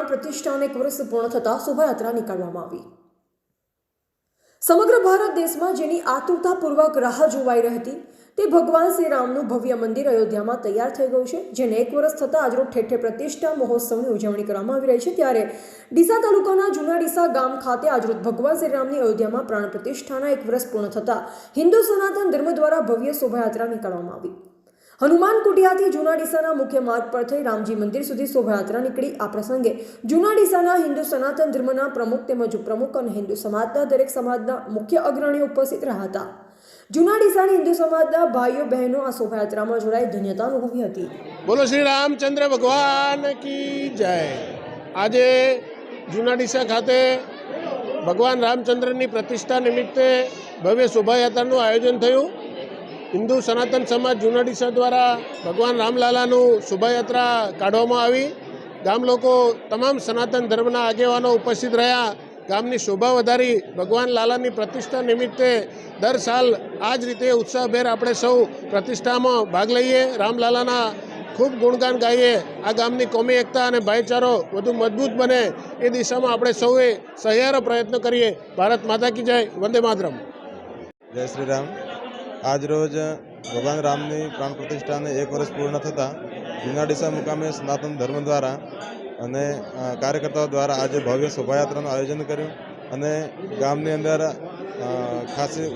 પ્રાણ પ્રતિષ્ઠાને 1 વર્ષ પૂર્ણ થતાં શોભાયાત્રા નીકાળવામાં આવી। સમગ્ર ભારત દેશમાં જેની આતુરતાપૂર્વક રાહ જોવાઈ રહી હતી તે ભગવાન શ્રી રામનું ભવ્ય મંદિર અયોધ્યામાં તૈયાર થઈ ગયું છે, જેને 1 વર્ષ થતાં આજરોજ ઠેર ઠેર પ્રતિષ્ઠા મહોત્સવની ઉજવણી કરવામાં આવી રહી છે। ત્યારે ડીસા તાલુકાના જૂના ડીસા ગામ ખાતે આજરોજ ભગવાન શ્રી રામની અયોધ્યામાં પ્રાણ પ્રતિષ્ઠાના 1 વર્ષ પૂર્ણ થતાં હિન્દુ સનાતન ધર્મ દ્વારા ભવ્ય શોભાયાત્રા નીકાળવામાં આવી। હનુમાન કુટિયાથી જૂના ડીસાના મુખ્ય માર્ગ પર થઈ રામજી મંદિર સુધી શોભાયાત્રા નીકળી। આ પ્રસંગે જૂના ડીસાના હિન્દુ સનાતન ધર્મના પ્રમુખ તેમજ ઉપપ્રમુખ અને હિન્દુ સમાજના દરેક સમાજના મુખ્ય અગ્રણીઓ ઉપસ્થિત રહ્યા હતા। જૂના ડીસાની હિન્દુ સમાજના ભાઈઓ બહેનો આ શોભાયાત્રામાં જોડાઈ ધન્યતા અનુભવી હતી। બોલો શ્રી રામચંદ્ર ભગવાન કી જય। આજે જૂના ડીસા ખાતે ભગવાન રામચંદ્રની પ્રતિષ્ઠા નિમિત્તે ભવ્ય શોભાયાત્રાનું આયોજન થયું। હિન્દુ સનાતન સમાજ જૂના ડીસા દ્વારા ભગવાન રામલાલાનું શોભાયાત્રા કાઢવામાં આવી। ગામ લોકો તમામ સનાતન ધર્મના આગેવાનો ઉપસ્થિત રહ્યા, ગામની શોભા વધારી। ભગવાન લાલાની પ્રતિષ્ઠા નિમિત્તે દર સાલ આ જ રીતે ઉત્સાહભેર આપણે સૌ પ્રતિષ્ઠામાં ભાગ લઈએ, રામલાલાના ખૂબ ગુણગાન ગાઈએ। આ ગામની કોમી એકતા અને ભાઈચારો વધુ મજબૂત બને એ દિશામાં આપણે સૌએ સહિયારો પ્રયત્ન કરીએ। ભારત માતા કી જય, વંદે માતરમ। જય શ્રી રામ। આજ રોજ ભગવાન રામની પ્રાણ પ્રતિષ્ઠાને 1 વર્ષ પૂર્ણ થતાં જૂના ડીસા મુકામે સનાતન ધર્મ દ્વારા અને કાર્યકર્તાઓ દ્વારા આજે ભવ્ય શોભાયાત્રાનું આયોજન કર્યું અને ગામની અંદર ખાસી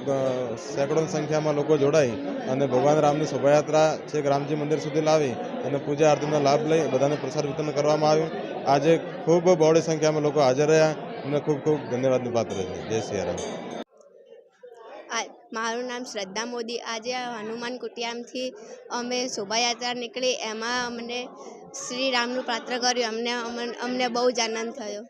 સેંકડોની સંખ્યામાં લોકો જોડાઈ અને ભગવાન રામની શોભાયાત્રા છેક રામજી મંદિર સુધી લાવી અને પૂજા આરતીનો લાભ લઈ બધાને પ્રસાદ વિતરણ કરવામાં આવ્યું। આજે ખૂબ બહોળી સંખ્યામાં લોકો હાજર રહ્યા અને ખૂબ ખૂબ ધન્યવાદનું પાત્ર છે। જય શ્રી રામ। મારું નામ શ્રદ્ધા મોદી। આજે હનુમાન કુટિયામથી અમે શોભાયાત્રા નીકળી, એમાં અમને શ્રી રામનું પાત્ર કર્યું, અમને બહુ જ આનંદ થયો।